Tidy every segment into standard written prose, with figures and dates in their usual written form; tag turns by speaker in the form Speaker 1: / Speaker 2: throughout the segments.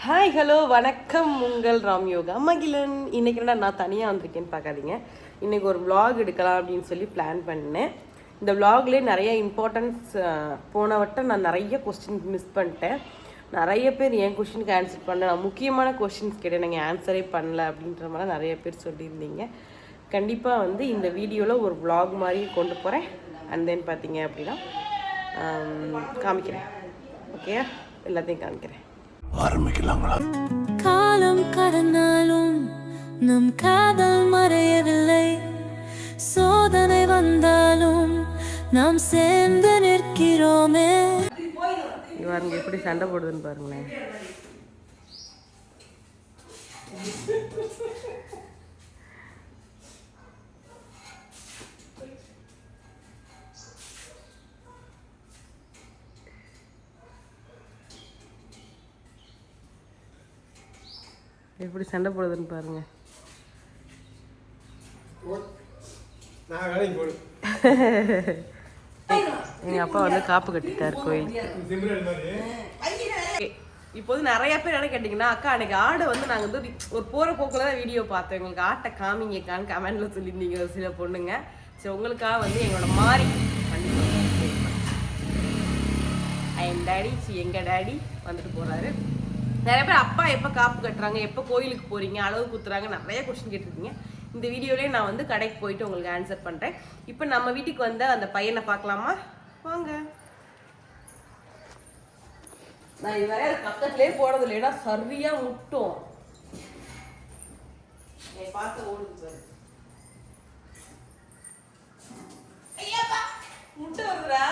Speaker 1: Hi hello வணக்கம் உங்கள் ராம் யோகா மகிழன். இன்றைக்கி நான் தனியாக வந்திருக்கேன்னு பார்க்காதீங்க. இன்றைக்கி ஒரு vlog எடுக்கலாம் அப்படின்னு சொல்லி பிளான் பண்ணேன். இந்த vlogலேயே நிறைய இம்பார்ட்டன்ஸ் போன வட்டம் நான் நிறைய கொஸ்டின் மிஸ் பண்ணிட்டேன். நிறைய பேர் என் கொஸ்டினுக்கு ஆன்சர் பண்ண, நான் முக்கியமான கொஸ்டின்ஸ் கேட்டேன், நீங்கள் ஆன்சரே பண்ணல அப்படின்ற மாதிரி நிறைய பேர் சொல்லியிருந்தீங்க. கண்டிப்பாக வந்து இந்த வீடியோவில் ஒரு vlog மாதிரி கொண்டு போகிறேன். அண்ட் தென் பார்த்தீங்க அப்படின்னா காமிக்கிறேன். ஓகே, எல்லாத்தையும் காமிக்கிறேன்.
Speaker 2: ஆரம்பிக்கலாங்களா?
Speaker 3: காலம் கடந்தாலும் நம் காதல் மறையவில்லை. சோதனை வந்தாலும் நாம் சேர்ந்து நிற்கிறோமே.
Speaker 1: இவங்க எப்படி சண்டை போடுதுன்னு பாருங்களேன். எப்படி சண்டை போடுதுன்னு பாருங்க. எங்க அப்பா வந்து காப்பு கட்டிட்டார் கோயிலுக்கு. இப்போது நிறைய பேர் என்ன கேட்டிங்கன்னா, அக்கா அன்னைக்கு ஆடை வந்து நாங்கள் வந்து ஒரு போகிற போக்கில் தான் வீடியோ பார்த்தோம், எங்களுக்கு ஆட்டை காமிங்கக்கான்னு கமெண்ட்ல சொல்லியிருந்தீங்க ஒரு சில பொண்ணுங்க. சரி, உங்களுக்காக வந்து எங்களோட மாறி என் டேடி எங்கள் டேடி வந்துட்டு போகிறாரு. நிறைய பேர் அப்பா எப்போ காப்பு கட்டுறாங்க, எப்போ கோயிலுக்கு போகிறீங்க, அளவு குத்துறாங்க, நிறைய கொஸ்டின் கேட்டிருக்கீங்க. இந்த வீடியோலேயே நான் வந்து கடைக்கு போயிட்டு உங்களுக்கு ஆன்சர் பண்ணுறேன். இப்போ நம்ம வீட்டுக்கு வந்த அந்த பையனை பார்க்கலாமா? வாங்க. நான் இதுவரை பக்கத்துலேயே போனது இல்லைன்னா சரியாக முட்டும். பார்த்து ஓடுது சார். ஐயாப்பா முட்டை வருதுடா.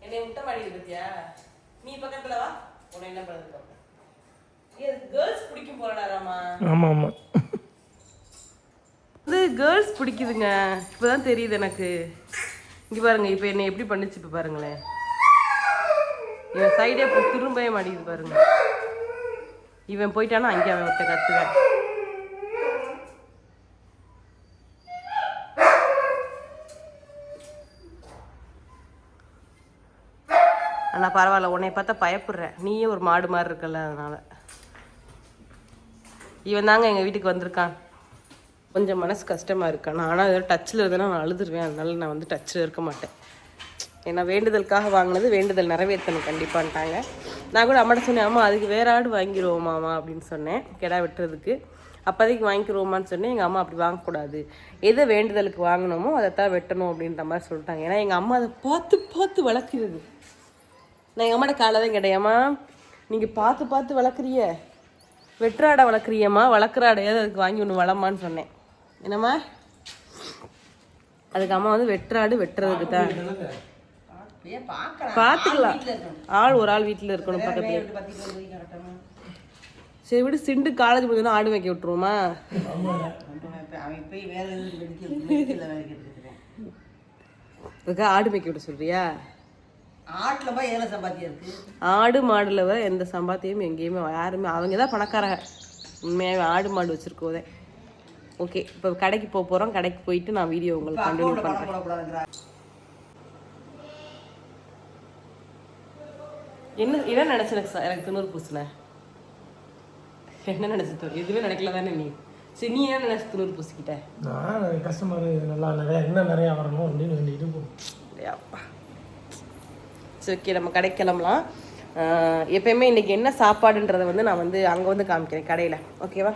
Speaker 1: என்னை முட்டை மாடிது பத்தியா? நீ பக்கத்துல வா, உன்னை என்ன பண்ணுறது பார்ப்பேன். கேர்ள்ஸ் பிடிக்கும் போறாராமா? ஆமா ஆமா, இது கேர்ள்ஸ் பிடிக்குதுங்க. இப்போதான் தெரியுது எனக்கு. இங்க பாருங்க, இப்போ என்னை எப்படி பண்ணிச்சு இப்போ பாருங்களேன். இவன் சைடே திரும்பவே மாட்டேங்குது பாருங்க. இவன் போயிட்டானா அங்கே அவன் ஒருத்த கத்துவேன். ஆனால் பரவாயில்ல, உன்னை பார்த்தா பயப்படுறேன். நீயே ஒரு மாடு மாதிரி இருக்கல, அதனால. இவன் தாங்க எங்கள் வீட்டுக்கு வந்திருக்கான். கொஞ்சம் மனசு கஷ்டமாக இருக்கான். ஆனால் ஏதோ டச்சில் இருந்தேன்னா நான் அழுதுருவேன். அதனால நான் வந்து டச்சில் இருக்க மாட்டேன். ஏன்னா வேண்டுதலுக்காக வாங்கினது வேண்டுதல் நிறைவேற்றணும் கண்டிப்பான்ட்டாங்க. நான் கூட அம்மாட்ட சொன்னேன், அம்மா அதுக்கு வேற ஆடு வாங்கிடுவோமாம்மா அப்படின்னு சொன்னேன், கிடா வெட்டுறதுக்கு. அப்போதைக்கு வாங்கிக்கிடுவோமான்னு சொன்னேன். எங்கள் அம்மா அப்படி வாங்கக்கூடாது, எதை வேண்டுதலுக்கு வாங்கினோமோ அதைத்தான் வெட்டணும் அப்படின்ற மாதிரி சொல்லிட்டாங்க. ஏன்னா எங்கள் அம்மா அதை பார்த்து பார்த்து வளர்க்குறது. நான் எங்கள் அம்மாட்ட காலை தான் கேட்டேன், அம்மா நீங்கள் பார்த்து பார்த்து வளர்க்குறிய, வெட்டுறாடை வளர்க்குறியம்மா, வளர்க்குற ஆடையாவது அதுக்கு வாங்கி ஒன்று வளமான்னு சொன்னேன். என்னம்மா? அதுக்கு அம்மா வந்து வெட்டுறாடு வெட்டுறதுக்கு தான். பார்த்துக்கலாம், ஆள் ஒரு ஆள் வீட்டில் இருக்கணும் பக்கத்துல. சரி விடு, சிண்டு காலேஜ் முடிஞ்சா ஆடு வைக்க விட்டுருவோமா? ஆடு மேய்க்க விட சொல்றியா?
Speaker 4: ஆட்டில் போய் ஏழை சம்பாத்தியம் இருக்கு.
Speaker 1: ஆடு மாடுல வர எந்த சம்பாத்தியமும் எங்கேயுமே யாருமே, அவங்க தான் பணக்காரங்க உண்மையாகவே. ஆடு மாடு வச்சிருக்கோதே. ஓகே, இப்போ கடைக்கு போக போகிறோம். கடைக்கு போயிட்டு நான் வீடியோ உங்களுக்கு கண்டினியூ பண்ணுறேன். என்ன நினச்சினக்கு சார் எனக்கு திணறு பூசின? என்ன நினச்சி? எதுவுமே நினைக்கல தானே நீ? சரி, நீ என்ன நினச்சி திணறு பூசிக்கிட்ட?
Speaker 5: நான் கஸ்டமர் நல்லா நிறையா வரணும் அப்படின்னு வேண்டிட்டு
Speaker 1: போப்பா. சரி, ஓகே, நம்ம கடைக்கு கிளம்பலாம். எப்பயுமே இன்றைக்கி என்ன சாப்பாடுன்றதை வந்து நான் வந்து அங்கே வந்து காமிக்கிறேன் கடையில். ஓகேவா?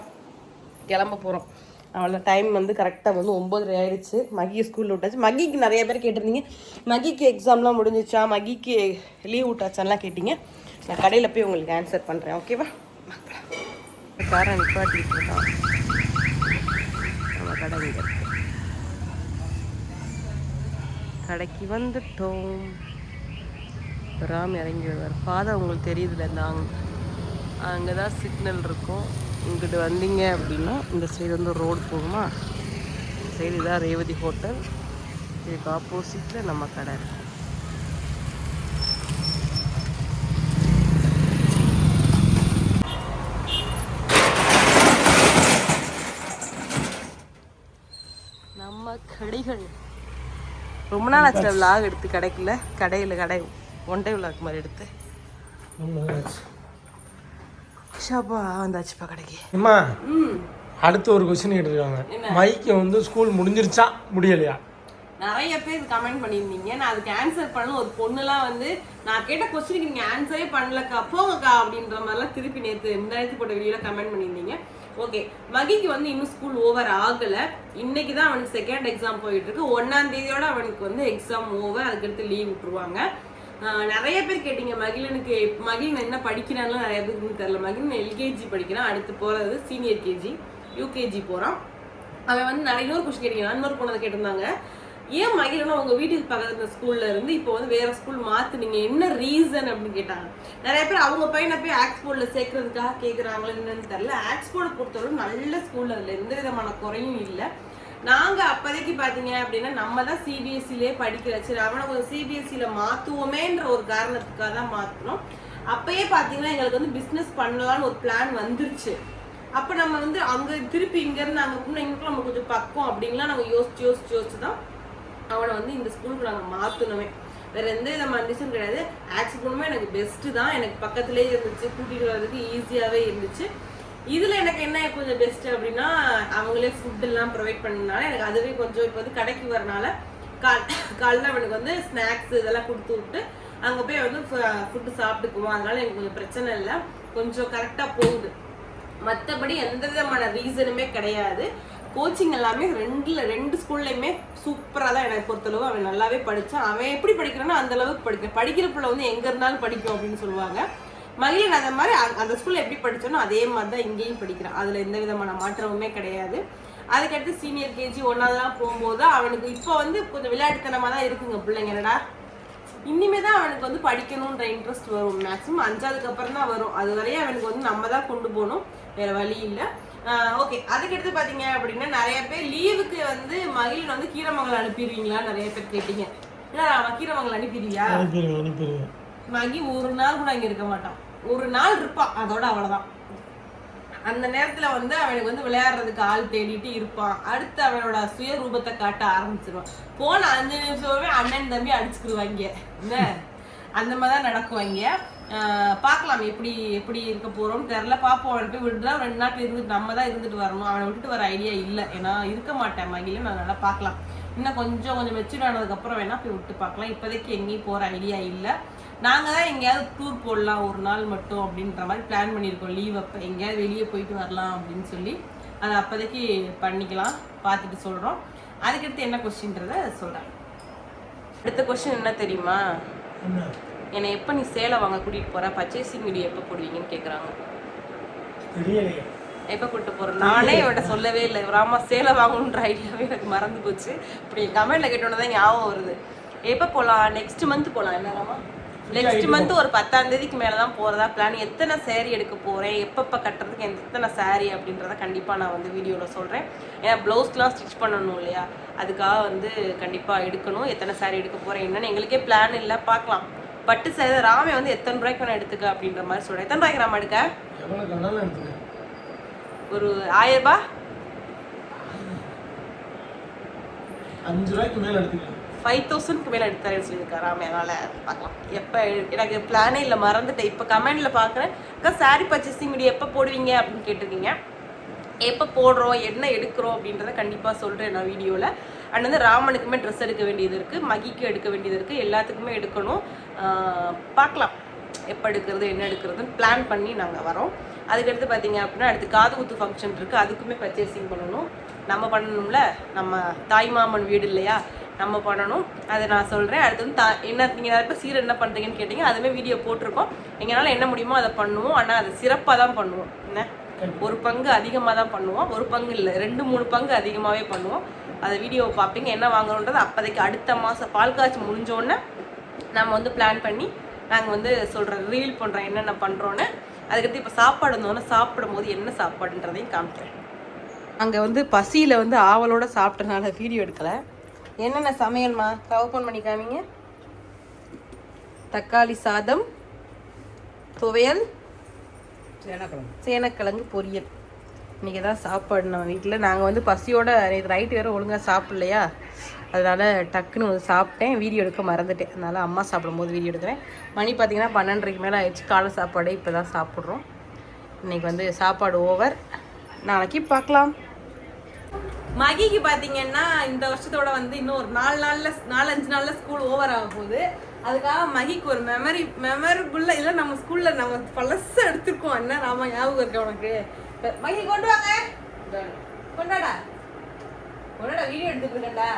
Speaker 1: கிளம்ப போகிறோம். அவ்வளோ டைம் வந்து கரெக்டாக வந்து 9:30 ஆயிடுச்சு. மகியை ஸ்கூலில் விட்டாச்சு. மகிக்கு நிறைய பேர் கேட்டிருந்தீங்க, மகிக்கு எக்ஸாம்லாம் முடிஞ்சிச்சா, மகிக்கு லீவ் விட்டாச்சான்லாம் கேட்டிங்க. நான் கடையில் போய் உங்களுக்கு ஆன்சர் பண்ணுறேன். ஓகேவா? காரை நிப்பாட்டிட்டு இருக்கான். நம்ம கடை இங்கே இருக்கு. கடைக்கு வந்துட்டோம். ராம் இறங்கி வருவார். பாதை உங்களுக்கு தெரியுதுல்ல, இந்த அங்கே தான் சிக்னல் இருக்கும். இங்கிட்டு வந்தீங்க அப்படின்னா இந்த சைடு வந்து ரோடு போகுமா, இந்த சைடு இதான் ரேவதி ஹோட்டல், இதுக்கு ஆப்போசிட்டில் நம்ம கடை இருக்கு. நம்ம கடைகள் ரொம்ப நாள் ஆச்சு விலாக் எடுத்து கடையில் கடை ஒன் டே விலாக் மாதிரி எடுத்து. ஷாப்பா வந்தாச்சுப்பா கடைக்கு.
Speaker 5: அம்மா அடுத்து ஒரு கொஸ்டின் கேட்டிருக்காங்க, மைக்கு வந்து ஸ்கூல் முடிஞ்சிருச்சா முடியலையா?
Speaker 1: நிறைய பேர் கமெண்ட் பண்ணியிருந்தீங்க, நான் அதுக்கு ஆன்சர் பண்ணல. ஒரு பொண்ணுலாம் வந்து நான் கேட்ட கொஸ்டினுக்கு நீங்கள் ஆன்சரே பண்ணலக்கா போங்கக்கா அப்படின்ற மாதிரிலாம் திருப்பி நேற்று போட்ட வீடியோவில் கமெண்ட் பண்ணியிருந்தீங்க. ஓகே, மகிக்கு வந்து இன்னும் ஸ்கூல் ஓவர் ஆகலை. இன்னைக்கு தான் அவனுக்கு செகண்ட் எக்ஸாம் போயிட்டு இருக்கு. 1ஆம் தேதியோட அவனுக்கு வந்து எக்ஸாம் ஓவர், அதுக்கடுத்து லீவ் விட்டுருவாங்க. நிறைய பேர் கேட்டீங்க மகிழன் என்ன படிக்கிறான்னு. நிறைய பேருக்கு தெரியல. மகிழன் எல்கேஜி படிக்கிறான், அடுத்து போறது சீனியர் கேஜி, யூகேஜி போறான். அவன் வந்து நிறைய இன்னொரு கொஸ்டின் கேட்டீங்க, இன்னொரு பொண்ணு கேட்டிருந்தாங்க, ஏன் மகிழனா உங்க வீட்டுக்கு பக்கத்துல ஸ்கூல்ல இருந்து இப்போ வந்து வேற ஸ்கூல் மாத்துனீங்க, என்ன ரீசன் அப்படின்னு கேட்டாங்க. நிறைய பேர் அவங்க பையனை போய் ஆக்ஸ்போர்ட்ல சேர்க்கறதுக்காக கேட்கறாங்களோ என்னன்னு தெரியல. ஆக்ஸ்போர்டை பொறுத்தவரை நல்ல ஸ்கூல், அதுல எந்த விதமான குறையும் இல்லை. நாங்க அப்போதைக்கு பாத்தீங்க அப்படின்னா நம்ம தான் சிபிஎஸ்சிலே படிக்கிற, சரி அவனை கொஞ்சம் சிபிஎஸ்சியில மாத்துவோமேன்ற ஒரு காரணத்துக்காக தான் மாத்தினோம். அப்பயே பாத்தீங்கன்னா எங்களுக்கு வந்து பிசினஸ் பண்ணலாம்னு ஒரு பிளான் வந்துருச்சு. அப்ப நம்ம வந்து அங்க திருப்பி இங்க இருந்து அங்க எங்களுக்கு நம்ம கொஞ்சம் பக்கம் அப்படின்லாம் நாங்க யோசிச்சு தான் அவனை வந்து இந்த ஸ்கூலுக்கு நாங்க மாத்தணுமே. வேற எந்த விதமான கண்டிஷன் கிடையாது. ஆக்ஸ்போர்டுமே எனக்கு பெஸ்ட் தான், எனக்கு பக்கத்துலேயே இருந்துச்சு, கூட்டிட்டு வர்றதுக்கு ஈஸியாவே இருந்துச்சு. இதுல எனக்கு என்ன கொஞ்சம் பெஸ்ட் அப்படின்னா அவங்களே ஃபுட் எல்லாம் ப்ரொவைட் பண்ணனால எனக்கு அதுவே கொஞ்சம் இப்போ வந்து கடைக்கு வரனால காலைல அவனுக்கு வந்து ஸ்நாக்ஸ் இதெல்லாம் கொடுத்து விட்டு அங்க போய் வந்து ஃபுட்டு சாப்பிட்டுக்குவோம். அதனால எனக்கு கொஞ்சம் பிரச்சனை இல்லை, கொஞ்சம் கரெக்டா போகுது. மற்றபடி எந்த விதமான ரீசனுமே கிடையாது. கோச்சிங் எல்லாமே ரெண்டு ஸ்கூல்லையுமே சூப்பராக தான் எனக்கு பொறுத்தளவு. அவன் நல்லாவே படித்தான். அவன் எப்படி படிக்கிறானோ அந்த அளவுக்கு படிக்கிறான். படிக்கிற பிள்ளை வந்து எங்கே இருந்தாலும் படிக்கும் அப்படின்னு சொல்லுவாங்க. மகிழன் அந்த மாதிரி அந்த ஸ்கூல்ல எப்படி படிச்சானோ அதே மாதிரி தான் இங்கேயும் படிக்கிறான். அதுல எந்த விதமான மாற்றமுமே கிடையாது. அதுக்கடுத்து சீனியர் கேஜி 1ஆவதுலாம் போகும்போது அவனுக்கு இப்போ வந்து கொஞ்சம் விளையாட்டுத்தனமா தான் இருக்குங்க பிள்ளைங்க. என்னடா இனிமே தான் அவனுக்கு வந்து படிக்கணுன்ற இன்ட்ரெஸ்ட் வரும். மேக்ஸிமம் 5ஆவதுக்கு அப்புறம் தான் வரும். அது வரையும் அவனுக்கு வந்து நம்ம தான் கொண்டு போகணும், வேற வழி இல்லை. ஓகே, அதுக்கடுத்து பாத்தீங்க அப்படின்னா நிறைய பேர் லீவுக்கு வந்து மகிழன் வந்து கீரமங்கலம் அனுப்பிடுவீங்களா நிறைய பேர் கேட்டீங்க. இல்ல அவன் கீரமங்கலம் அனுப்பிடுவியா? மகி ஒரு நாள் கூட அங்க இருக்க மாட்டான், ஒரு நாள் இருப்பான், அதோட அவ்வளவுதான். அந்த நேரத்துல வந்து அவனுக்கு வந்து விளையாடுறதுக்கு ஆள் தேடிட்டு இருப்பான். அடுத்து அவனோட சுய ரூபத்தை காட்ட ஆரம்பிச்சிருவான். போன 5 நிமிஷமே அண்ணன் தம்பி அடிச்சுக்கிடுவாங்க. என்ன அந்த மாதிரிதான் நடக்குவாங்க. பார்க்கலாம் எப்படி இருக்க போறோம்னு தெரியல. பாப்போம். அவனை போய் விட்டுறா 2 நாள் இருந்துட்டு நம்ம தான் இருந்துட்டு வரணும். அவனை விட்டுட்டு வர ஐடியா இல்லை, ஏன்னா இருக்க மாட்டேன் மகிழன். அதனால பார்க்கலாம். இன்னும் கொஞ்சம் மெச்சூர் ஆனதுக்கு அப்புறம் வேணா போய் விட்டு பார்க்கலாம். இப்போதைக்கு எங்கேயும் போற ஐடியா இல்லை. நாங்க தான் எங்கேயாவது டூர் போடலாம் ஒரு நாள் மட்டும் அப்படின்ற மாதிரி பிளான் பண்ணியிருக்கோம். லீவ் அப்போ எங்கேயாவது வெளியே போயிட்டு வரலாம் அப்படின்னு சொல்லி அதை அப்போதைக்கு பண்ணிக்கலாம், பார்த்துட்டு சொல்றோம். அதுக்கடுத்து என்ன கொஸ்டின்றத சொல்றேன். அடுத்த கொஸ்டின் என்ன தெரியுமா? என்னை எப்போ நீ சேலை வாங்க கூட்டிகிட்டு போகிற, பர்ச்சேசிங் வீடியோ எப்போ போடுவீங்கன்னு கேட்குறாங்க. எப்போ கூப்பிட்டு போகிறேன் நானே இவன்கிட்ட சொல்லவே இல்லை. ராமா சேலை வாங்கணுன்ற ஐடியாவே எனக்கு மறந்து போச்சு. இப்படி கமெண்ட்டில் கேட்டோன்னு தான் ஞாபகம் வருது. எப்போ போகலாம்? நெக்ஸ்ட் மந்த் போகலாம். என்ன ராமா? நெக்ஸ்ட் மந்த் ஒரு 10ஆம் தேதிக்கு மேலே தான் போகிறதா பிளான். எத்தனை சேரீ எடுக்க போகிறேன், எப்பப்போ கட்டுறதுக்கு எத்தனை சேரீ அப்படின்றத கண்டிப்பாக நான் வந்து வீடியோவில் சொல்கிறேன். ஏன்னா ப்ளவுஸ்லாம் ஸ்டிச் பண்ணணும் இல்லையா, அதுக்காக வந்து கண்டிப்பாக எடுக்கணும். எத்தனை சேரீ எடுக்க போகிறேன் என்னன்னு எங்களுக்கே பிளான் இல்லை, பார்க்கலாம். பட்டு சேலை ராமே வந்து எத்தனை ரூபாய்க்கு வேணா எடுத்துக்க அப்படின்ற மாதிரி சொல்கிறேன். எத்தனை ரூபாய்க்கு ராமா எடுக்க? ஒரு 1000 ரூபாய்
Speaker 5: 5 ரூபாய்க்கு மேலே எடுத்துக்கலாம்.
Speaker 1: 5000க்கு மேலே எடுத்தாருன்னு சொல்லியிருக்காரு ராமே. அதனால் பார்க்கலாம். எப்போ எனக்கு பிளானே இல்லை, மறந்துட்டேன். இப்போ கமெண்டில் பார்க்குறேன், அக்கா சாரீ பர்ச்சேசிங் வீடியோ எப்போ போடுவீங்க அப்படின்னு கேட்டிருக்கீங்க. எப்போ போடுறோம் என்ன எடுக்கிறோம் அப்படின்றத கண்டிப்பாக சொல்கிறேன் நான் வீடியோவில். அண்ட் வந்து ராமனுக்குமே ட்ரெஸ் எடுக்க வேண்டியது இருக்குது, மகிக்கு எடுக்க வேண்டியது இருக்குது, எல்லாத்துக்குமே எடுக்கணும். பார்க்கலாம் எப்போ எடுக்கிறது என்ன எடுக்கிறதுன்னு பிளான் பண்ணி நாங்கள் வரோம். அதுக்கடுத்து பார்த்தீங்க அப்படின்னா அடுத்து காது குத்து ஃபங்க்ஷன் இருக்குது, அதுக்குமே பர்ச்சேசிங் பண்ணணும். நம்ம பண்ணணும்ல, நம்ம தாய் மாமன் வீடு இல்லையா, நம்ம பண்ணணும். அதை நான் சொல்கிறேன். அடுத்து வந்து என்ன நீங்கள் நிறைய பேர் சீர் என்ன பண்ணுறீங்கன்னு கேட்டிங்க, அதுவுமே வீடியோ போட்டிருக்கோம். எங்களால் என்ன முடியுமோ அதை பண்ணுவோம். ஆனால் அதை சிறப்பாக தான் பண்ணுவோம். என்ன ஒரு பங்கு அதிகமாக தான் பண்ணுவோம், ஒரு பங்கு இல்லை 2-3 பங்கு அதிகமாகவே பண்ணுவோம். அதை வீடியோவை பார்ப்பீங்க. என்ன வாங்குறோன்றது அப்போதைக்கு அடுத்த மாதம் பால் காய்ச்சி முடிஞ்சோடனே நம்ம வந்து பிளான் பண்ணி நாங்கள் வந்து சொல்கிறோம், ரீல் பண்ணுறோம் என்னென்ன பண்ணுறோன்னு. அதுக்கடுத்து இப்போ சாப்பாடு வந்தோன்னா சாப்பிடும் போது என்ன சாப்பாடுன்றதையும் காமிக்கிறேன். அங்கே வந்து பசியில் வந்து ஆவலோட சாப்பிட்டனால வீடியோ எடுக்கலை. என்னென்ன சமையல்மா ஓப்பன் பண்ணி காமிங்க. தக்காளி சாதம், துவையல், சேனக்கிழங்கு பொரியல். இன்றைக்கி தான் சாப்பாடு நம்ம வீட்டில். நாங்கள் வந்து பசியோட நேற்று நைட்டு வேறு ஒழுங்காக சாப்பிட்லையா, அதனால் டக்குன்னு வந்து சாப்பிட்டேன். வீடியோ எடுக்க மறந்துட்டேன். அதனால் அம்மா சாப்பிடும்போது வீடியோ எடுக்கிறேன். மணி பார்த்திங்கன்னா 12:30 மேலே ஆயிடுச்சு. காலை சாப்பாடு இப்போ தான் சாப்பிட்றோம். இன்றைக்கி வந்து சாப்பாடு ஓவர். நாளைக்கு பார்க்கலாம். மகிக்கு பார்த்தீங்கன்னா இந்த வருஷத்தோட வந்து இன்னும் ஒரு 4-5 நாளில் ஸ்கூல் ஓவர் ஆக போகுது. அதுக்காக மகிக்கு ஒரு மெமரிபுள்ள இல்லை, நம்ம ஸ்கூலில் நம்ம பழச எடுத்துருக்கோம். என்ன நாம ஞாபகம் இருக்கு உனக்கு? மகி கொண்டு வாங்க, கொண்டாடா வீடியோ எடுத்துட்டு இருக்கேன்டா.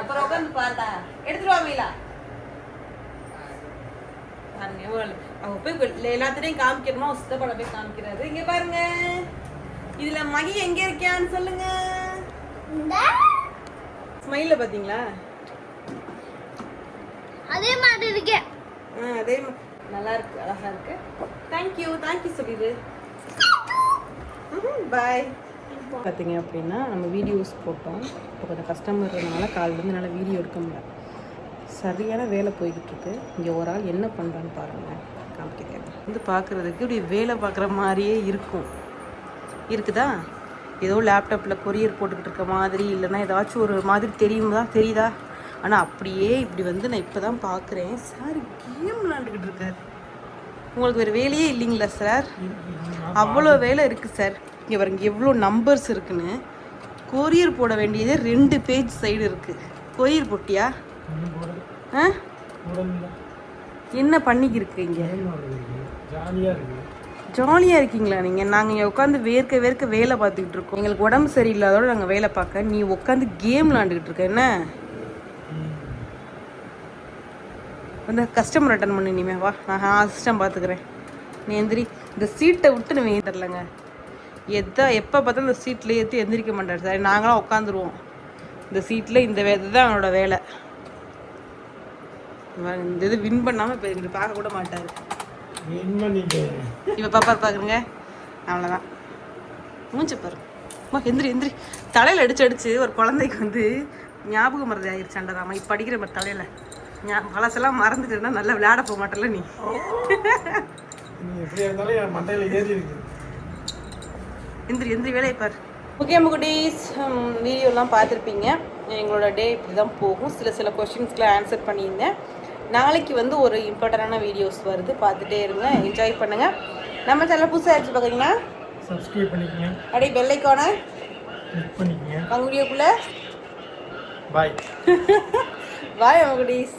Speaker 1: அப்புறம் உட்காந்து பாருடா, எடுத்துட்டு வாங்களா. அவங்க போய் எல்லாத்திலையும் காமிக்கணுமா, சுத்தப்பட போய் காமிக்கிறாரு. இங்க பாருங்க, இதுல மகி எங்க இருக்கான்னு சொல்லுங்க. ஸ்மைல்ல பாத்தீங்களா? அதே மாதிரி இருக்கு. அதே நல்லா இருக்கு, அழகா இருக்கு. தேங்க்யூ சொல்லிடு. பாய். பார்த்தீங்க அப்படின்னா நம்ம வீடியோஸ் போட்டோம். இப்போ கொஞ்சம் கஸ்டமர்னால காலிலேருந்து என்னால் வீடியோ எடுக்க முடியல. சரியான வேலை போய்கிட்டு இருக்கு. இங்கே ஒரு ஆள் என்ன பண்ணுறான்னு பாருங்கள், காமிக்கிறேன். வந்து பார்க்குறதுக்கு இப்படி வேலை பார்க்குற மாதிரியே இருக்குதா? ஏதோ லேப்டாப்பில் கொரியர் போட்டுக்கிட்டு இருக்க மாதிரி, இல்லைன்னா ஏதாச்சும் ஒரு மாதிரி தெரியுதா? ஆனால் அப்படியே இப்படி வந்து நான் இப்போ தான் பார்க்குறேன். சார் கேம் விளாண்டுக்கிட்டு இருக்கார். உங்களுக்கு வேறு வேலையே இல்லைங்களா சார்? அவ்வளோ வேலை இருக்குது சார். இங்கே பாருங்க எவ்வளோ நம்பர்ஸ் இருக்குன்னு. கொரியர் போட வேண்டியது 2 பேஜ் சைடு இருக்குது. கொரியர் போட்டியா? என்ன பண்ணிக்கிருக்கீங்க? ஜாலியாக இருக்கீங்களா நீங்கள்? நாங்கள் இங்கே உட்காந்து வேர்க்க வேலை பார்த்துக்கிட்டு இருக்கோம். எங்களுக்கு உடம்பு சரியில்லாதோட நாங்கள் வேலை பார்க்க, நீ உட்காந்து கேம் விளாண்டுக்கிட்டு இருக்க. என்ன வந்து கஸ்டமர் அட்டன் பண்ணு. இனிமே வா, நான் சிஸ்டம் பார்த்துக்கிறேன். நீ எந்திரி. இந்த சீட்டை விட்டு நம்ம ஏந்திரலங்க. எப்போ பார்த்தா இந்த சீட்டில் ஏற்றி எந்திரிக்க மாட்டார் சார். நாங்களாம் உட்காந்துருவோம் இந்த சீட்டில். இந்த இதுதான் அவனோட வேலை. இந்த இது வின் பண்ணாமல் இப்போ எங்களுக்கு பார்க்க கூட மாட்டார். இப்போ பார்க்குறேங்க, அவ்வளோதான். மூச்சு பாரு. எந்திரி. தலையில் அடிச்சு ஒரு குழந்தைக்கு வந்து ஞாபகம் மறதி ஆயிடுச்சாண்டதாம்மா. இப்போ அடிக்கிற மாதிரி தலையில் பழசெல்லாம் மறந்துட்டுனா நல்லா விளையாட போக மாட்டல நீ. எந்திரி வேலையை பாரு. ஓகே குட்டீஸ், வீடியோலாம் பார்த்துருப்பீங்க. எங்களோட டே இப்படி தான் போகும். சில கொஸ்டின்ஸ்க்குலாம் ஆன்சர் பண்ணியிருந்தேன். நாளைக்கு வந்து ஒரு இம்பார்ட்டண்டான வீடியோஸ் வருது, பார்த்துட்டே இருங்க, என்ஜாய் பண்ணுங்கள். நம்ம சேனல் புதுசாக ஆச்சு பார்க்குறீங்கன்னா சப்ஸ்கிரைப் பண்ணிக்கங்க. அப்படியே பெல் ஐக்கானை கிளிக் பண்ணிக்கங்க. உங்கள் வீடியோக்குள்ளே பாய். பாய் குட்டீஸ்.